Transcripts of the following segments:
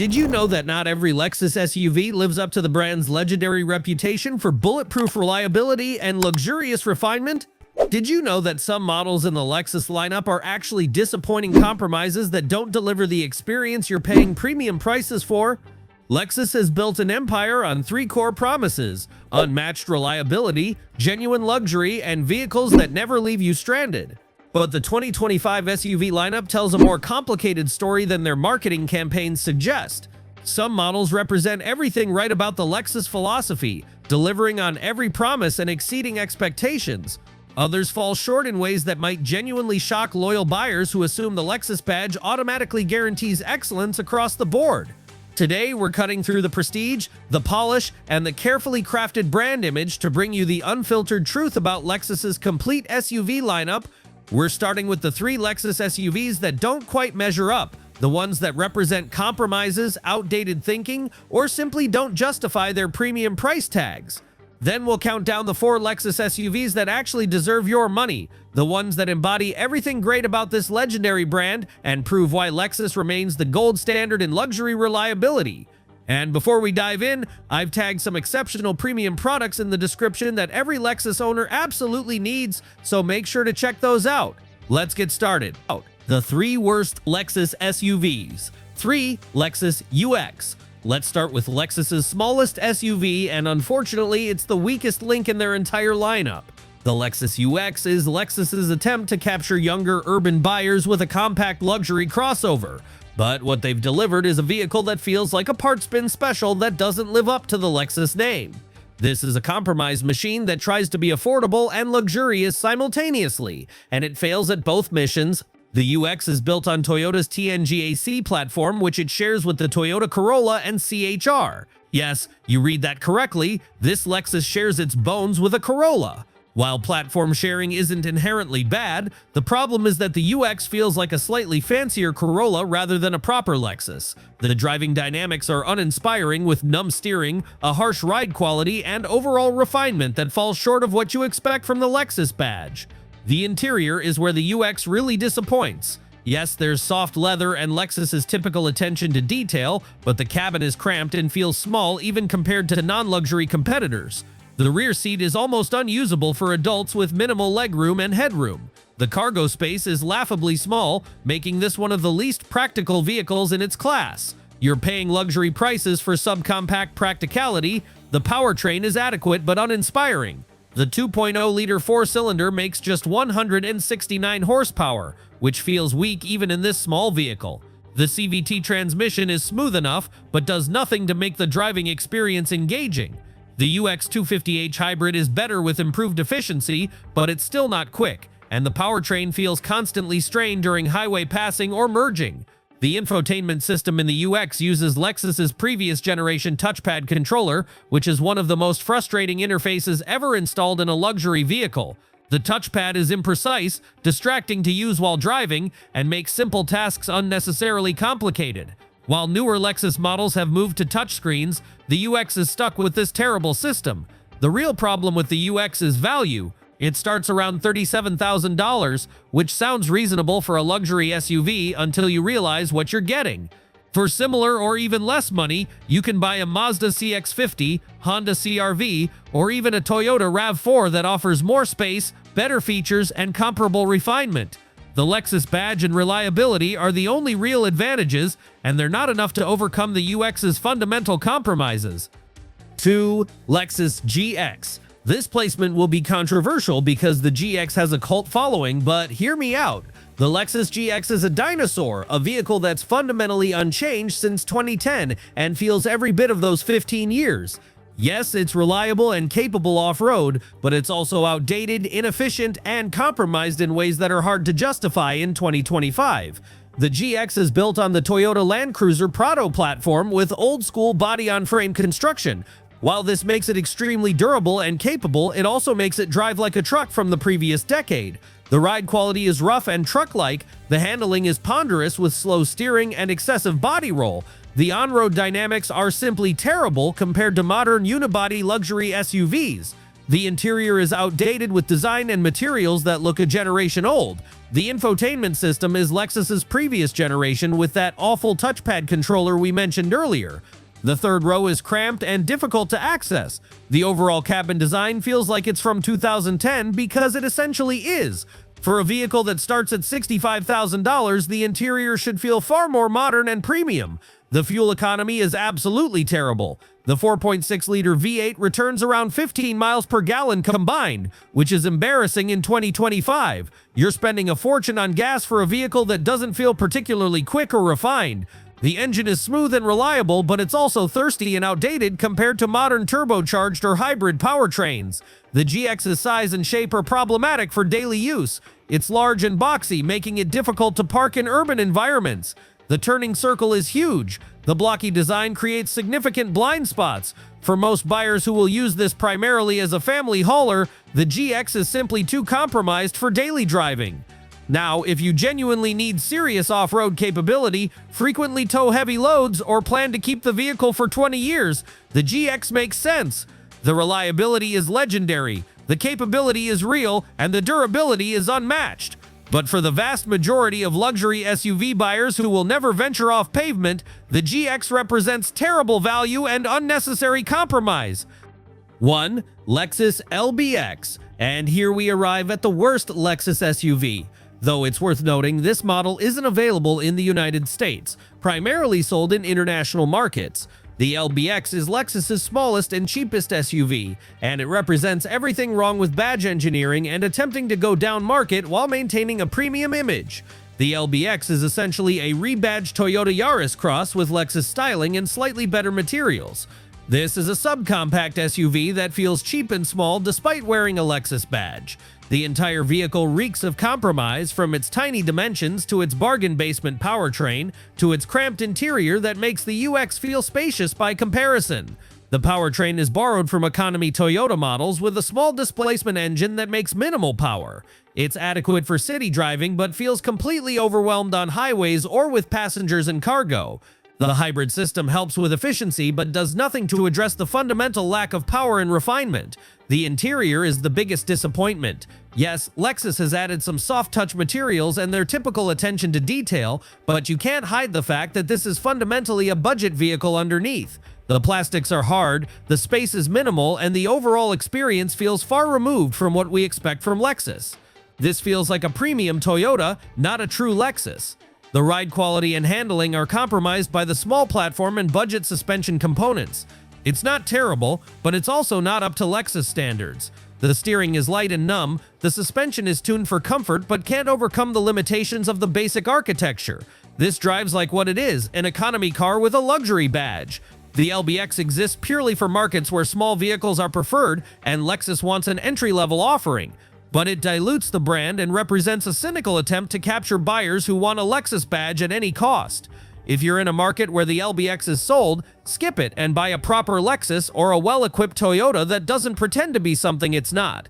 Did you know that not every Lexus SUV lives up to the brand's legendary reputation for bulletproof reliability and luxurious refinement? Did you know that some models in the Lexus lineup are actually disappointing compromises that don't deliver the experience you're paying premium prices for? Lexus has built an empire on three core promises: unmatched reliability, genuine luxury, and vehicles that never leave you stranded. But the 2025 SUV lineup tells a more complicated story than their marketing campaigns suggest. Some models represent everything right about the Lexus philosophy, delivering on every promise and exceeding expectations. Others fall short in ways that might genuinely shock loyal buyers who assume the Lexus badge automatically guarantees excellence across the board. Today, we're cutting through the prestige, the polish, and the carefully crafted brand image to bring you the unfiltered truth about Lexus's complete SUV lineup. We're starting with the three Lexus SUVs that don't quite measure up, the ones that represent compromises, outdated thinking, or simply don't justify their premium price tags. Then we'll count down the four Lexus SUVs that actually deserve your money, the ones that embody everything great about this legendary brand and prove why Lexus remains the gold standard in luxury reliability. And before we dive in, I've tagged some exceptional premium products in the description that every Lexus owner absolutely needs, so make sure to check those out. Let's get started. The three worst Lexus SUVs. 3. Lexus UX. Let's start with Lexus's smallest SUV, and unfortunately, it's the weakest link in their entire lineup. The Lexus UX is Lexus's attempt to capture younger urban buyers with a compact luxury crossover. But what they've delivered is a vehicle that feels like a parts bin special that doesn't live up to the Lexus name. This is a compromise machine that tries to be affordable and luxurious simultaneously, and it fails at both missions. The UX is built on Toyota's TNGA-C platform, which it shares with the Toyota Corolla and CHR. Yes, you read that correctly, this Lexus shares its bones with a Corolla. While platform sharing isn't inherently bad, the problem is that the UX feels like a slightly fancier Corolla rather than a proper Lexus. The driving dynamics are uninspiring with numb steering, a harsh ride quality, and overall refinement that falls short of what you expect from the Lexus badge. The interior is where the UX really disappoints. Yes, there's soft leather and Lexus's typical attention to detail, but the cabin is cramped and feels small even compared to non-luxury competitors. The rear seat is almost unusable for adults with minimal legroom and headroom. The cargo space is laughably small, making this one of the least practical vehicles in its class. You're paying luxury prices for subcompact practicality. The powertrain is adequate but uninspiring. The 2.0-liter four-cylinder makes just 169 horsepower, which feels weak even in this small vehicle. The CVT transmission is smooth enough, but does nothing to make the driving experience engaging. The UX 250h hybrid is better with improved efficiency, but it's still not quick, and the powertrain feels constantly strained during highway passing or merging. The infotainment system in the UX uses Lexus's previous generation touchpad controller, which is one of the most frustrating interfaces ever installed in a luxury vehicle. The touchpad is imprecise, distracting to use while driving, and makes simple tasks unnecessarily complicated. While newer Lexus models have moved to touchscreens, the UX is stuck with this terrible system. The real problem with the UX is value. It starts around $37,000, which sounds reasonable for a luxury SUV until you realize what you're getting. For similar or even less money, you can buy a Mazda CX-50, Honda CR-V, or even a Toyota RAV4 that offers more space, better features, and comparable refinement. The Lexus badge and reliability are the only real advantages, and they're not enough to overcome the UX's fundamental compromises. 2. Lexus GX. This placement will be controversial because the GX has a cult following, but hear me out. The Lexus GX is a dinosaur, a vehicle that's fundamentally unchanged since 2010 and feels every bit of those 15 years. Yes, it's reliable and capable off-road, but it's also outdated, inefficient, and compromised in ways that are hard to justify in 2025. The GX is built on the Toyota Land Cruiser Prado platform with old-school body-on-frame construction. While this makes it extremely durable and capable, it also makes it drive like a truck from the previous decade. The ride quality is rough and truck-like, the handling is ponderous with slow steering and excessive body roll. The on-road dynamics are simply terrible compared to modern unibody luxury SUVs. The interior is outdated with design and materials that look a generation old. The infotainment system is Lexus's previous generation with that awful touchpad controller we mentioned earlier. The third row is cramped and difficult to access. The overall cabin design feels like it's from 2010 because it essentially is. For a vehicle that starts at $65,000, the interior should feel far more modern and premium. The fuel economy is absolutely terrible. The 4.6-liter V8 returns around 15 miles per gallon combined, which is embarrassing in 2025. You're spending a fortune on gas for a vehicle that doesn't feel particularly quick or refined. The engine is smooth and reliable, but it's also thirsty and outdated compared to modern turbocharged or hybrid powertrains. The GX's size and shape are problematic for daily use. It's large and boxy, making it difficult to park in urban environments. The turning circle is huge. The blocky design creates significant blind spots. For most buyers who will use this primarily as a family hauler, the GX is simply too compromised for daily driving. Now, if you genuinely need serious off-road capability, frequently tow heavy loads, or plan to keep the vehicle for 20 years, the GX makes sense. The reliability is legendary, the capability is real, and the durability is unmatched. But for the vast majority of luxury SUV buyers who will never venture off pavement, the GX represents terrible value and unnecessary compromise. 1. Lexus LBX. And here we arrive at the worst Lexus SUV. Though it's worth noting, this model isn't available in the United States, primarily sold in international markets. The LBX is Lexus's smallest and cheapest SUV, and it represents everything wrong with badge engineering and attempting to go down market while maintaining a premium image. The LBX is essentially a rebadged Toyota Yaris cross with Lexus styling and slightly better materials. This is a subcompact SUV that feels cheap and small despite wearing a Lexus badge. The entire vehicle reeks of compromise, from its tiny dimensions to its bargain basement powertrain to its cramped interior that makes the UX feel spacious by comparison. The powertrain is borrowed from economy Toyota models with a small displacement engine that makes minimal power. It's adequate for city driving but feels completely overwhelmed on highways or with passengers and cargo. The hybrid system helps with efficiency but does nothing to address the fundamental lack of power and refinement. The interior is the biggest disappointment. Yes, Lexus has added some soft-touch materials and their typical attention to detail, but you can't hide the fact that this is fundamentally a budget vehicle underneath. The plastics are hard, the space is minimal, and the overall experience feels far removed from what we expect from Lexus. This feels like a premium Toyota, not a true Lexus. The ride quality and handling are compromised by the small platform and budget suspension components. It's not terrible, but it's also not up to Lexus standards. The steering is light and numb, the suspension is tuned for comfort but can't overcome the limitations of the basic architecture. This drives like what it is, an economy car with a luxury badge. The LBX exists purely for markets where small vehicles are preferred, and Lexus wants an entry-level offering. But it dilutes the brand and represents a cynical attempt to capture buyers who want a Lexus badge at any cost. If you're in a market where the LBX is sold, skip it and buy a proper Lexus or a well-equipped Toyota that doesn't pretend to be something it's not.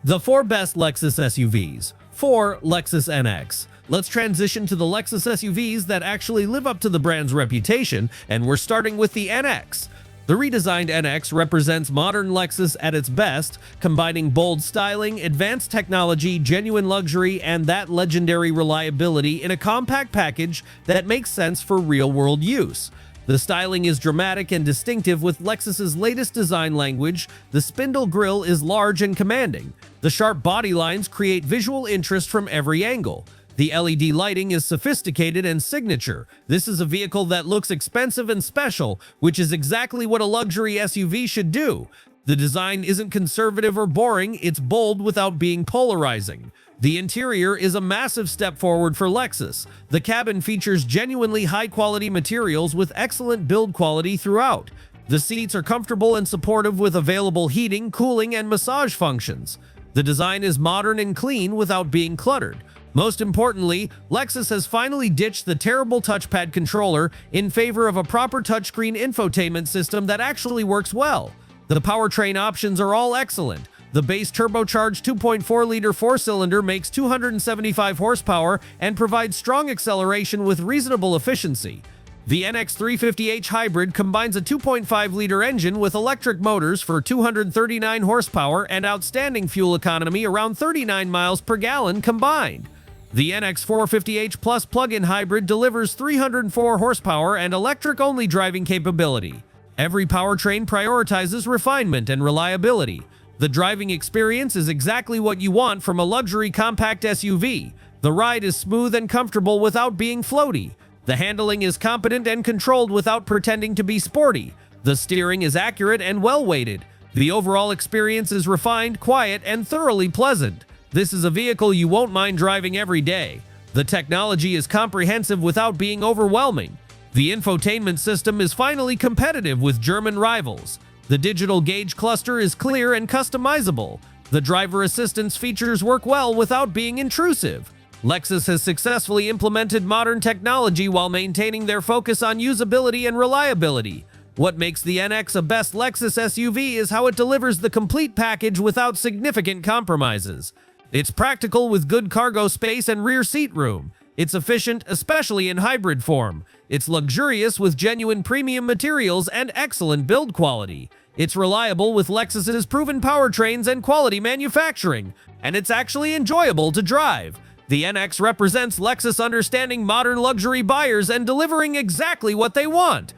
The 4 best Lexus SUVs. 4. Lexus NX. Let's transition to the Lexus SUVs that actually live up to the brand's reputation, and we're starting with the NX. The redesigned NX represents modern Lexus at its best, combining bold styling, advanced technology, genuine luxury, and that legendary reliability in a compact package that makes sense for real-world use. The styling is dramatic and distinctive with Lexus's latest design language. The spindle grille is large and commanding. The sharp body lines create visual interest from every angle. The LED lighting is sophisticated and signature. This is a vehicle that looks expensive and special, which is exactly what a luxury SUV should do. The design isn't conservative or boring, it's bold without being polarizing. The interior is a massive step forward for Lexus. The cabin features genuinely high-quality materials with excellent build quality throughout. The seats are comfortable and supportive with available heating, cooling, and massage functions. The design is modern and clean without being cluttered. Most importantly, Lexus has finally ditched the terrible touchpad controller in favor of a proper touchscreen infotainment system that actually works well. The powertrain options are all excellent. The base turbocharged 2.4-liter 4-cylinder makes 275 horsepower and provides strong acceleration with reasonable efficiency. The NX 350h Hybrid combines a 2.5-liter engine with electric motors for 239 horsepower and outstanding fuel economy around 39 miles per gallon combined. The NX 450h Plus plug-in hybrid delivers 304 horsepower and electric-only driving capability. Every powertrain prioritizes refinement and reliability. The driving experience is exactly what you want from a luxury compact SUV. The ride is smooth and comfortable without being floaty. The handling is competent and controlled without pretending to be sporty. The steering is accurate and well-weighted. The overall experience is refined, quiet, and thoroughly pleasant. This is a vehicle you won't mind driving every day. The technology is comprehensive without being overwhelming. The infotainment system is finally competitive with German rivals. The digital gauge cluster is clear and customizable. The driver assistance features work well without being intrusive. Lexus has successfully implemented modern technology while maintaining their focus on usability and reliability. What makes the NX a best Lexus SUV is how it delivers the complete package without significant compromises. It's practical with good cargo space and rear seat room. It's efficient, especially in hybrid form. It's luxurious with genuine premium materials and excellent build quality. It's reliable with Lexus's proven powertrains and quality manufacturing. And it's actually enjoyable to drive. The NX represents Lexus understanding modern luxury buyers and delivering exactly what they want.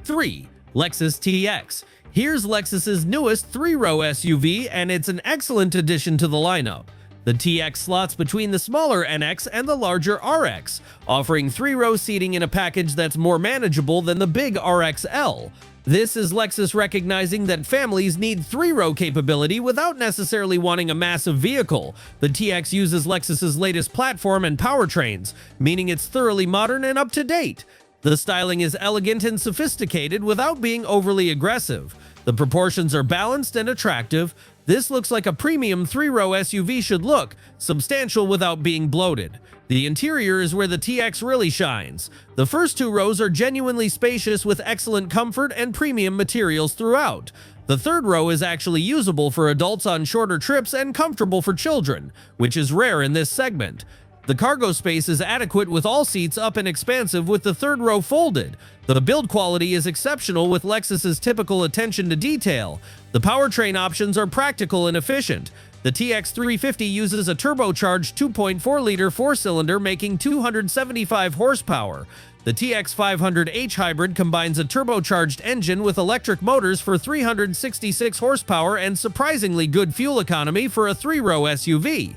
3. Lexus TX. Here's Lexus's newest 3-row SUV, and it's an excellent addition to the lineup. The TX slots between the smaller NX and the larger RX, offering 3-row seating in a package that's more manageable than the big RXL. This is Lexus recognizing that families need 3-row capability without necessarily wanting a massive vehicle. The TX uses Lexus's latest platform and powertrains, meaning it's thoroughly modern and up-to-date. The styling is elegant and sophisticated without being overly aggressive. The proportions are balanced and attractive. This looks like a premium 3-row SUV should look, substantial without being bloated. The interior is where the TX really shines. The first 2 rows are genuinely spacious with excellent comfort and premium materials throughout. The 3rd row is actually usable for adults on shorter trips and comfortable for children, which is rare in this segment. The cargo space is adequate with all seats up and expansive with the 3rd row folded. The build quality is exceptional with Lexus's typical attention to detail. The powertrain options are practical and efficient. The TX 350 uses a turbocharged 2.4-liter 4-cylinder making 275 horsepower. The TX 500h Hybrid combines a turbocharged engine with electric motors for 366 horsepower and surprisingly good fuel economy for a 3-row SUV.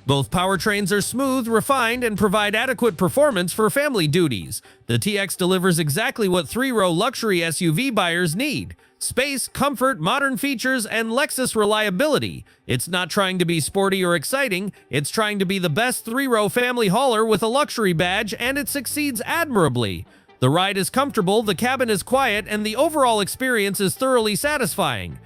Both powertrains are smooth, refined, and provide adequate performance for family duties. The TX delivers exactly what 3-row luxury SUV buyers need: space, comfort, modern features, and Lexus reliability. It's not trying to be sporty or exciting, it's trying to be the best 3-row family hauler with a luxury badge, and it succeeds admirably. The ride is comfortable, the cabin is quiet, and the overall experience is thoroughly satisfying.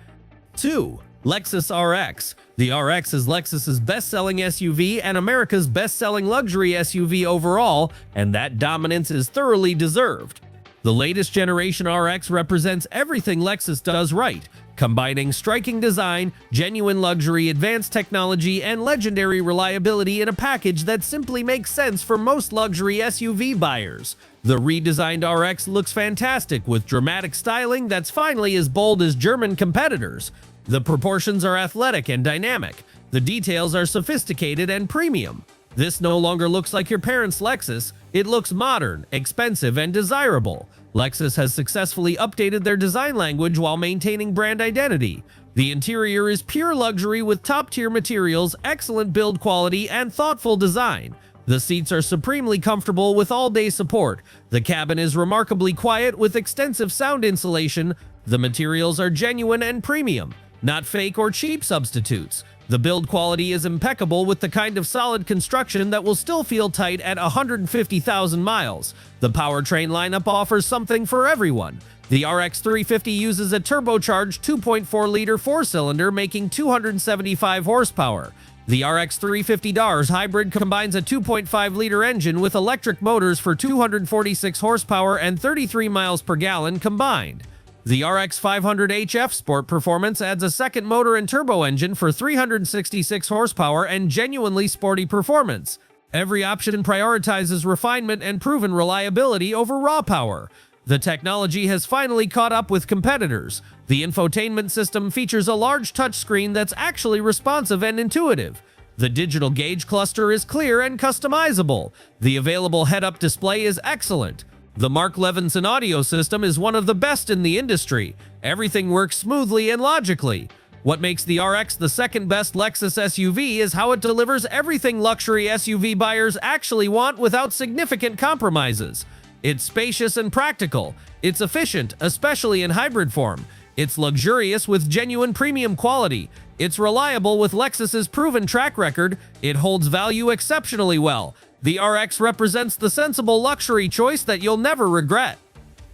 2. Lexus RX. The RX is Lexus's best-selling SUV and America's best-selling luxury SUV overall, and that dominance is thoroughly deserved. The latest generation RX represents everything Lexus does right, combining striking design, genuine luxury, advanced technology, and legendary reliability in a package that simply makes sense for most luxury SUV buyers. The redesigned RX looks fantastic with dramatic styling that's finally as bold as German competitors. The proportions are athletic and dynamic. The details are sophisticated and premium. This no longer looks like your parents' Lexus. It looks modern, expensive, and desirable. Lexus has successfully updated their design language while maintaining brand identity. The interior is pure luxury with top-tier materials, excellent build quality, and thoughtful design. The seats are supremely comfortable with all-day support. The cabin is remarkably quiet with extensive sound insulation. The materials are genuine and premium, not fake or cheap substitutes. The build quality is impeccable with the kind of solid construction that will still feel tight at 150,000 miles. The powertrain lineup offers something for everyone. The RX 350 uses a turbocharged 2.4-liter 4-cylinder making 275 horsepower. The RX 350 DARS Hybrid combines a 2.5-liter engine with electric motors for 246 horsepower and 33 miles per gallon combined. The RX 500hF Sport Performance adds a second motor and turbo engine for 366 horsepower and genuinely sporty performance. Every option prioritizes refinement and proven reliability over raw power. The technology has finally caught up with competitors. The infotainment system features a large touchscreen that's actually responsive and intuitive. The digital gauge cluster is clear and customizable. The available head-up display is excellent. The Mark Levinson audio system is one of the best in the industry. Everything works smoothly and logically. What makes the RX the second best Lexus SUV is how it delivers everything luxury SUV buyers actually want without significant compromises. It's spacious and practical. It's efficient, especially in hybrid form. It's luxurious with genuine premium quality. It's reliable with Lexus's proven track record. It holds value exceptionally well. The RX represents the sensible luxury choice that you'll never regret.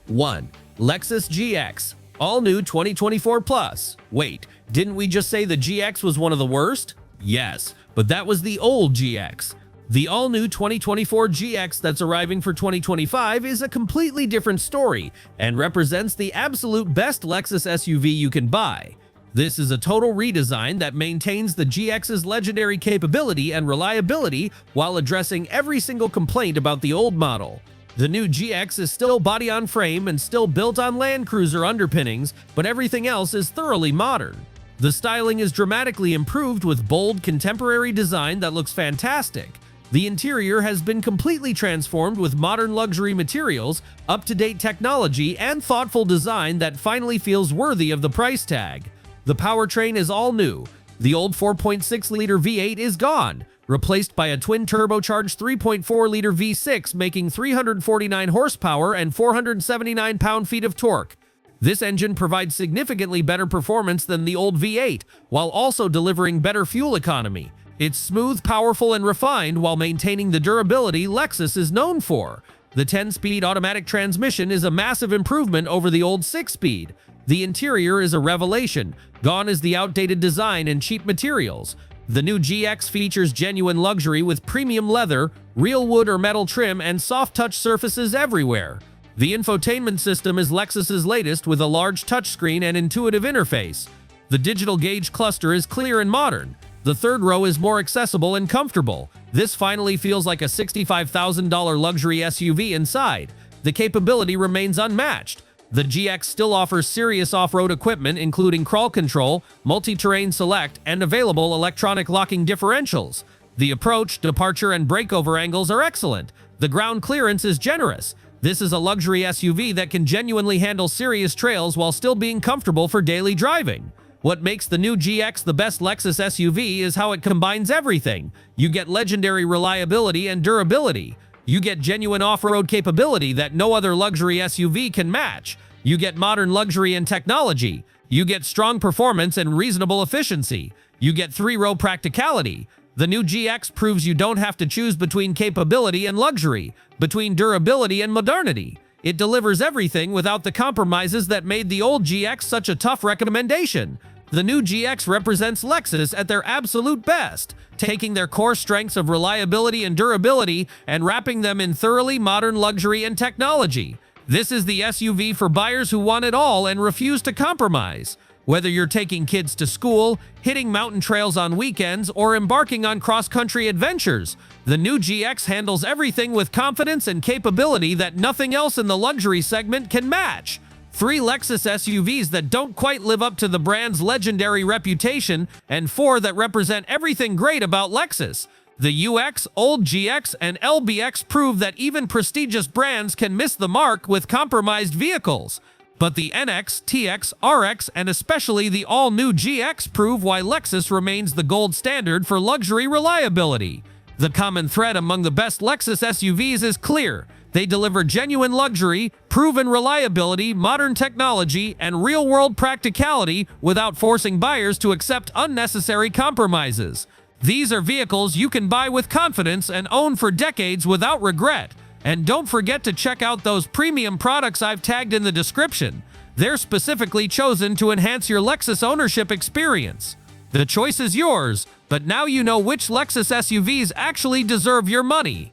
1. Lexus GX. All new 2024 Plus. Wait, didn't we just say the GX was one of the worst? Yes, but that was the old GX. The all-new 2024 GX that's arriving for 2025 is a completely different story and represents the absolute best Lexus SUV you can buy. This is a total redesign that maintains the GX's legendary capability and reliability while addressing every single complaint about the old model. The new GX is still body-on-frame and still built on Land Cruiser underpinnings, but everything else is thoroughly modern. The styling is dramatically improved with bold, contemporary design that looks fantastic. The interior has been completely transformed with modern luxury materials, up-to-date technology, and thoughtful design that finally feels worthy of the price tag. The powertrain is all new. The old 4.6-liter V8 is gone, replaced by a twin-turbocharged 3.4-liter V6 making 349 horsepower and 479 pound-feet of torque. This engine provides significantly better performance than the old V8, while also delivering better fuel economy. It's smooth, powerful, and refined while maintaining the durability Lexus is known for. The 10-speed automatic transmission is a massive improvement over the old 6-speed. The interior is a revelation. Gone is the outdated design and cheap materials. The new GX features genuine luxury with premium leather, real wood or metal trim, and soft-touch surfaces everywhere. The infotainment system is Lexus's latest with a large touchscreen and intuitive interface. The digital gauge cluster is clear and modern. The third row is more accessible and comfortable. This finally feels like a $65,000 luxury SUV inside. The capability remains unmatched. The GX still offers serious off-road equipment including crawl control, multi-terrain select, and available electronic locking differentials. The approach, departure, and breakover angles are excellent. The ground clearance is generous. This is a luxury SUV that can genuinely handle serious trails while still being comfortable for daily driving. What makes the new GX the best Lexus SUV is how it combines everything. You get legendary reliability and durability. You get genuine off-road capability that no other luxury SUV can match. You get modern luxury and technology. You get strong performance and reasonable efficiency. You get three-row practicality. The new GX proves you don't have to choose between capability and luxury, between durability and modernity. It delivers everything without the compromises that made the old GX such a tough recommendation. The new GX represents Lexus at their absolute best, taking their core strengths of reliability and durability and wrapping them in thoroughly modern luxury and technology. This is the SUV for buyers who want it all and refuse to compromise. Whether you're taking kids to school, hitting mountain trails on weekends, or embarking on cross-country adventures, the new GX handles everything with confidence and capability that nothing else in the luxury segment can match. 3 Lexus SUVs that don't quite live up to the brand's legendary reputation, and 4 that represent everything great about Lexus. The UX, old GX, and LBX prove that even prestigious brands can miss the mark with compromised vehicles. But the NX, TX, RX, and especially the all-new GX prove why Lexus remains the gold standard for luxury reliability. The common thread among the best Lexus SUVs is clear. They deliver genuine luxury, proven reliability, modern technology, and real-world practicality without forcing buyers to accept unnecessary compromises. These are vehicles you can buy with confidence and own for decades without regret. And don't forget to check out those premium products I've tagged in the description. They're specifically chosen to enhance your Lexus ownership experience. The choice is yours, but now you know which Lexus SUVs actually deserve your money.